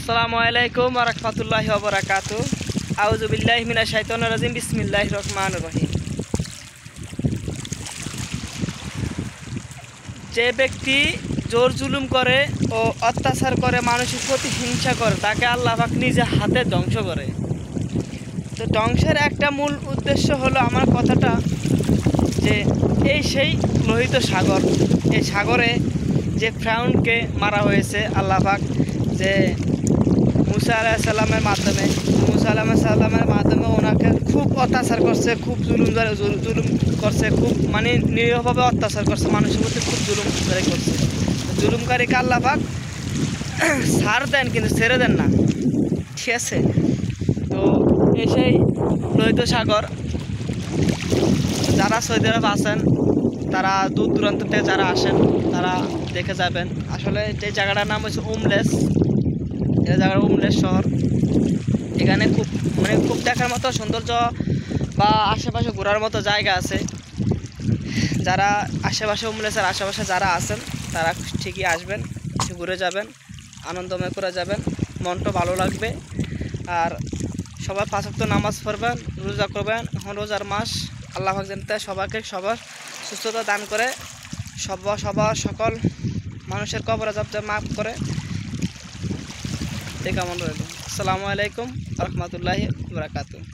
আসসালামু আলাইকুম ওয়া রাহমাতুল্লাহি ওয়া বারাকাতুহু। আউযু বিল্লাহি মিনাশ শাইতানির রাজিম। বিসমিল্লাহির রহমানির রহিম। যে ব্যক্তি জোর জুলুম করে ও অত্যাচার করে, মানুষের প্রতি হিংসা করে, তাকে আল্লাহ পাক নিজে হাতে ধ্বংস করে। তো ধ্বংসের একটা মূল উদ্দেশ্য হলো আমার কথাটা যে এই সেই লোহিত সাগর, এই সাগরে যে ফিরআউনকে মারা হয়েছে আল্লাহ পাক যে মুসা আলাইহিস সালামের মাধ্যমে ওনাকে খুব অত্যাচার করছে, খুব জুলুম করছে, খুব মানে নিরীহভাবে অত্যাচার করছে, মানুষের প্রতি খুব জুলুমকারী করছে। জুলুমকারীকে আল্লাহ পাক ছাড় দেন কিন্তু ছেড়ে দেন না, ঠিক আছে। তো এই সেই লোহিত সাগর, যারা সৌদি আরব আছেন তারা দূর দূরান্ত থেকে যারা আসেন তারা দেখে যাবেন। আসলে যে জায়গাটার নাম হচ্ছে উমলেস, এই জায়গার উমলেস শহর। এখানে খুব দেখার মতো সৌন্দর্য বা আশেপাশে ঘোরার মতো জায়গা আছে। যারা আশেপাশে উমলেসের আশেপাশে যারা আছেন তারা ঠিকই আসবেন, ঘুরে যাবেন, আনন্দময় করে যাবেন, মনটা ভালো লাগবে। আর সবাই 5 ওয়াক্ত নামাজ পড়বেন, রোজা করবেন। এখন রোজার মাস, আল্লাহ পাক যেন সবাইকে সবার সুস্থতা দান করে, সকল মানুষের কবর আযাব মাফ করে। এই কামনা রইল। আসসালামু আলাইকুম ওয়া রাহমাতুল্লাহি ওয়া বারাকাতুহু।